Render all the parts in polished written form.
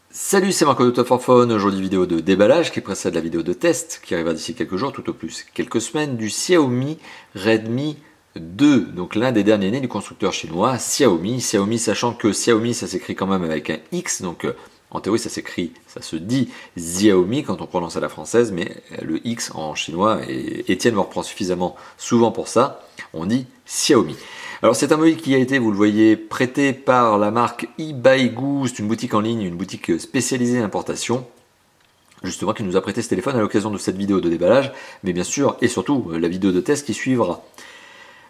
Salut, c'est Marco de Top for Phone. Aujourd'hui, vidéo de déballage qui précède la vidéo de test qui arrivera d'ici quelques jours, tout au plus quelques semaines, du Xiaomi Redmi 2, donc l'un des derniers nés du constructeur chinois Xiaomi. Xiaomi, sachant que Xiaomi ça s'écrit quand même avec un X, donc en théorie ça se dit Xiaomi quand on prononce à la française, mais le X en chinois, et Étienne me reprend suffisamment souvent pour ça, on dit Xiaomi. Alors c'est un mobile qui a été, vous le voyez, prêté par la marque eBaigu, c'est une boutique en ligne, une boutique spécialisée d'importation, justement qui nous a prêté ce téléphone à l'occasion de cette vidéo de déballage, mais bien sûr et surtout la vidéo de test qui suivra.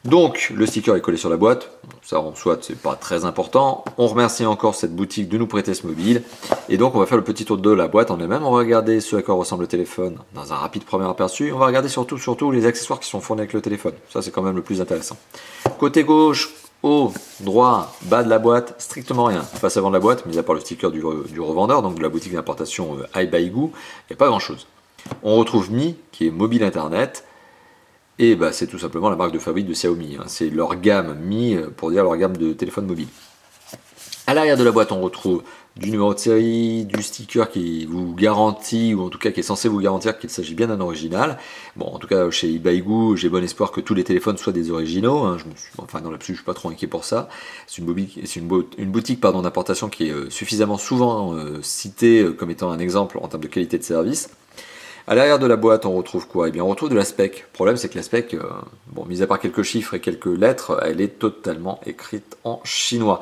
Donc le sticker est collé sur la boîte, ça en soit c'est pas très important. On remercie encore cette boutique de nous prêter ce mobile. Et donc on va faire le petit tour de la boîte en elle-même. On va regarder ce à quoi ressemble le téléphone dans un rapide premier aperçu. On va regarder surtout les accessoires qui sont fournis avec le téléphone. Ça c'est quand même le plus intéressant. Côté gauche, haut, droit, bas de la boîte, strictement rien. Face avant de la boîte, mis à part le sticker du revendeur, donc de la boutique d'importation eBaigu, il n'y a pas grand chose. On retrouve Mi qui est mobile internet. Et bah, c'est tout simplement la marque de fabrique de Xiaomi. C'est leur gamme Mi, pour dire leur gamme de téléphones mobiles. À l'arrière de la boîte, on retrouve du numéro de série, du sticker qui vous garantit, ou en tout cas qui est censé vous garantir qu'il s'agit bien d'un original. Bon, en tout cas, chez eBaigu, j'ai bon espoir que tous les téléphones soient des originaux. Enfin, dans l'absolu, je ne suis pas trop inquiet pour ça. C'est une boutique d'importation qui est suffisamment souvent citée comme étant un exemple en termes de qualité de service. À l'arrière de la boîte, on retrouve quoi? Eh bien, on retrouve de la spec. Le problème, c'est que la spec, bon, mis à part quelques chiffres et quelques lettres, elle est totalement écrite en chinois.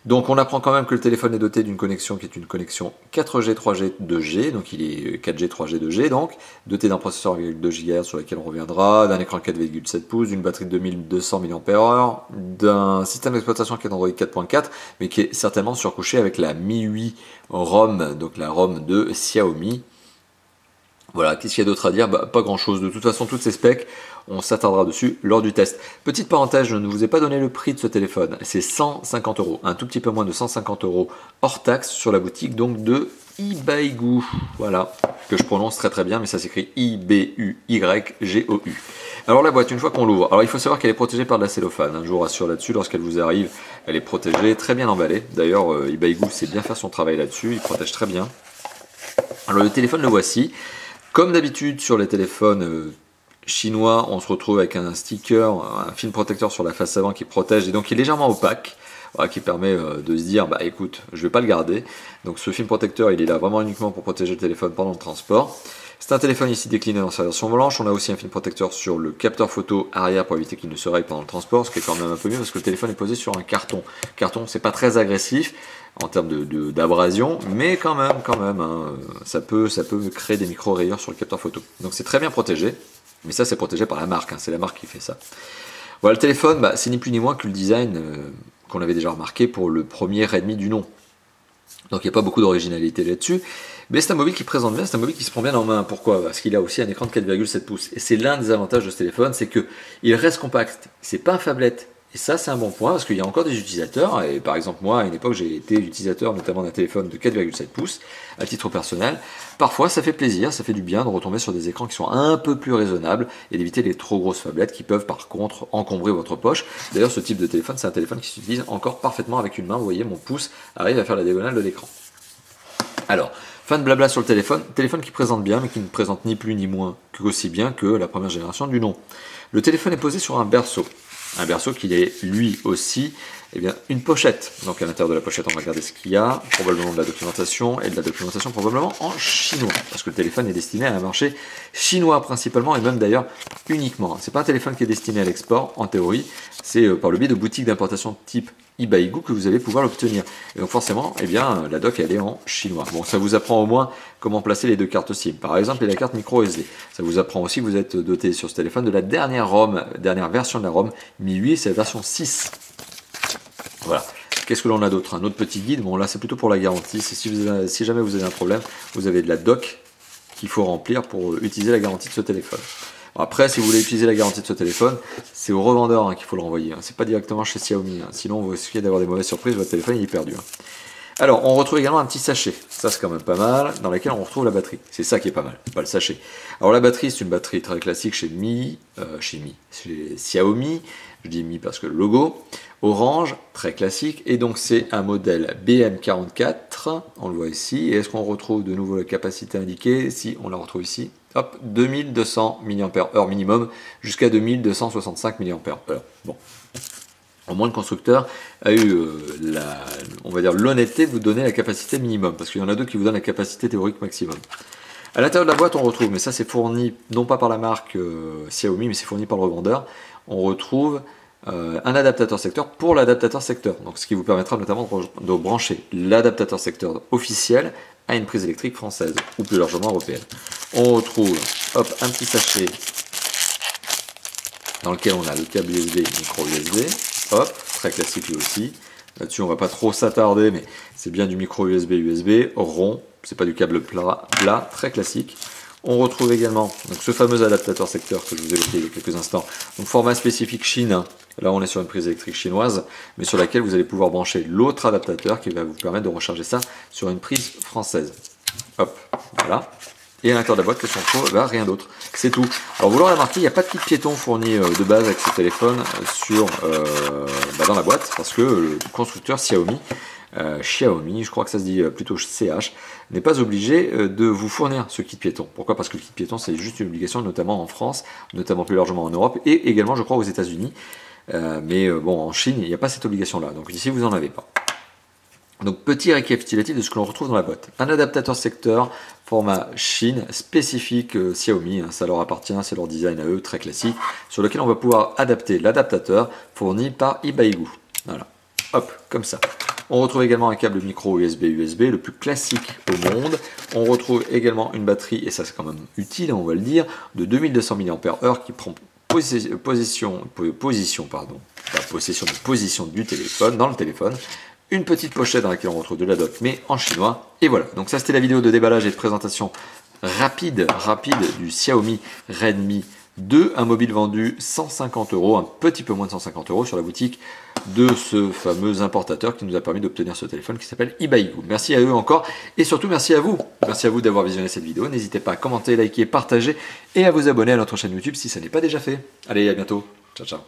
Donc, on apprend quand même que le téléphone est doté d'une connexion qui est une connexion 4G, 3G, 2G. Donc, il est 4G, 3G, 2G. Donc, doté d'un processeur 2 GHz sur lequel on reviendra, d'un écran 4,7 pouces, d'une batterie de 2200 mAh, d'un système d'exploitation qui est Android 4.4, mais qui est certainement surcouché avec la Mi 8 ROM, donc la ROM de Xiaomi. Voilà, qu'est-ce qu'il y a d'autre à dire? Pas grand chose. De toute façon, toutes ces specs, on s'attardera dessus lors du test. Petite parenthèse, je ne vous ai pas donné le prix de ce téléphone. C'est 150 €, un tout petit peu moins de 150 € hors taxe sur la boutique donc de eBaigu. Voilà, que je prononce très très bien, mais ça s'écrit I-B-U-Y-G-O-U. Alors la boîte, une fois qu'on l'ouvre, alors il faut savoir qu'elle est protégée par de la cellophane. Je vous rassure là-dessus, lorsqu'elle vous arrive, elle est protégée, très bien emballée. D'ailleurs, eBaigu sait bien faire son travail là-dessus, il protège très bien. Alors le téléphone, le voici. Comme d'habitude sur les téléphones chinois, on se retrouve avec un sticker, un film protecteur sur la face avant qui protège et donc qui est légèrement opaque, voilà, qui permet de se dire, bah écoute, je vais pas le garder. Donc ce film protecteur, il est là vraiment uniquement pour protéger le téléphone pendant le transport. C'est un téléphone ici décliné dans sa version blanche. On a aussi un film protecteur sur le capteur photo arrière pour éviter qu'il ne se raye pendant le transport, ce qui est quand même un peu mieux parce que le téléphone est posé sur un carton. Carton, c'est pas très agressif en termes d'abrasion, mais quand même, hein, ça peut créer des micro-rayures sur le capteur photo. Donc c'est très bien protégé, mais ça c'est protégé par la marque, hein, c'est la marque qui fait ça. Voilà, le téléphone, c'est ni plus ni moins que le design qu'on avait déjà remarqué pour le premier Redmi du nom. Donc il n'y a pas beaucoup d'originalité là-dessus, mais c'est un mobile qui présente bien, c'est un mobile qui se prend bien en main. Pourquoi? Parce qu'il a aussi un écran de 4,7 pouces. Et c'est l'un des avantages de ce téléphone, c'est qu'il reste compact. C'est pas un phablette. Et ça, c'est un bon point, parce qu'il y a encore des utilisateurs, et par exemple moi, à une époque, j'ai été utilisateur notamment d'un téléphone de 4,7 pouces, à titre personnel. Parfois, ça fait plaisir, ça fait du bien de retomber sur des écrans qui sont un peu plus raisonnables, et d'éviter les trop grosses phablettes qui peuvent par contre encombrer votre poche. D'ailleurs, ce type de téléphone, c'est un téléphone qui s'utilise encore parfaitement avec une main. Vous voyez, mon pouce arrive à faire la diagonale de l'écran. Alors, fin de blabla sur le téléphone qui présente bien, mais qui ne présente ni plus ni moins qu'aussi bien que la première génération du nom. Le téléphone est posé sur un berceau. Un berceau qui est lui aussi une pochette. Donc à l'intérieur de la pochette, on va regarder ce qu'il y a, probablement de la documentation, et de la documentation probablement en chinois, parce que le téléphone est destiné à un marché chinois principalement, et même d'ailleurs uniquement. C'est pas un téléphone qui est destiné à l'export, en théorie, c'est par le biais de boutiques d'importation type eBaigu que vous allez pouvoir l'obtenir. Et donc forcément, la doc elle est en chinois. Bon, ça vous apprend au moins comment placer les deux cartes SIM. Par exemple, et la carte micro SD. Ça vous apprend aussi que vous êtes doté sur ce téléphone de la dernière version de la ROM Mi 8, c'est la version 6. Voilà. Qu'est-ce que l'on a d'autre? Un autre petit guide. Bon, là, c'est plutôt pour la garantie. Si jamais vous avez un problème, vous avez de la doc qu'il faut remplir pour utiliser la garantie de ce téléphone. Après, si vous voulez utiliser la garantie de ce téléphone, c'est au revendeur qu'il faut le renvoyer. C'est pas directement chez Xiaomi. Sinon, vous risquez d'avoir des mauvaises surprises. Votre téléphone il est perdu. Alors, on retrouve également un petit sachet, ça c'est quand même pas mal, dans lequel on retrouve la batterie. C'est ça qui est pas mal, pas le sachet. Alors la batterie, c'est une batterie très classique chez Xiaomi, je dis Mi parce que le logo, orange, très classique, et donc c'est un modèle BM44, on le voit ici, et est-ce qu'on retrouve de nouveau la capacité indiquée? Si, on la retrouve ici, hop, 2200 mAh minimum, jusqu'à 2265 mAh. Bon. Au moins, le constructeur a eu, on va dire, l'honnêteté de vous donner la capacité minimum, parce qu'il y en a d'autres qui vous donnent la capacité théorique maximum. À l'intérieur de la boîte, on retrouve, mais ça c'est fourni non pas par la marque Xiaomi, mais c'est fourni par le revendeur, on retrouve un adaptateur secteur pour l'adaptateur secteur, donc ce qui vous permettra notamment de brancher l'adaptateur secteur officiel à une prise électrique française, ou plus largement européenne. On retrouve, hop, un petit sachet dans lequel on a le câble USB, micro USB. Hop, très classique lui aussi. Là-dessus, on va pas trop s'attarder, mais c'est bien du micro USB rond. C'est pas du câble plat, très classique. On retrouve également donc, ce fameux adaptateur secteur que je vous ai évoqué il y a quelques instants. Donc format spécifique Chine. Là, on est sur une prise électrique chinoise, mais sur laquelle vous allez pouvoir brancher l'autre adaptateur qui va vous permettre de recharger ça sur une prise française. Hop, voilà. Et à l'intérieur de la boîte, qu'est-ce qu'on trouve? Rien d'autre, c'est tout. Alors vous l'aurez remarqué, il n'y a pas de kit piéton fourni de base avec ce téléphone dans la boîte, parce que le constructeur Xiaomi, je crois que ça se dit plutôt CH, n'est pas obligé de vous fournir ce kit piéton. Pourquoi? Parce que le kit piéton, c'est juste une obligation, notamment en France, notamment plus largement en Europe, et également, je crois, aux États-Unis. Mais bon, en Chine, il n'y a pas cette obligation-là, donc ici, vous n'en avez pas. Donc petit récapitulatif de ce que l'on retrouve dans la boîte. Un adaptateur secteur format Chine spécifique Xiaomi, hein, ça leur appartient, c'est leur design à eux, très classique, sur lequel on va pouvoir adapter l'adaptateur fourni par Ibaigu. Voilà, hop, comme ça. On retrouve également un câble micro USB, le plus classique au monde. On retrouve également une batterie, et ça c'est quand même utile, on va le dire, de 2200 mAh qui prend possession du téléphone, dans le téléphone. Une petite pochette dans laquelle on retrouve de la doc, mais en chinois. Et voilà, donc ça c'était la vidéo de déballage et de présentation rapide du Xiaomi Redmi 2, un mobile vendu 150 €, un petit peu moins de 150 € sur la boutique de ce fameux importateur qui nous a permis d'obtenir ce téléphone qui s'appelle Ibaigu. Merci à eux encore, et surtout merci à vous. Merci à vous d'avoir visionné cette vidéo. N'hésitez pas à commenter, liker, partager et à vous abonner à notre chaîne YouTube si ça n'est pas déjà fait. Allez, à bientôt. Ciao, ciao.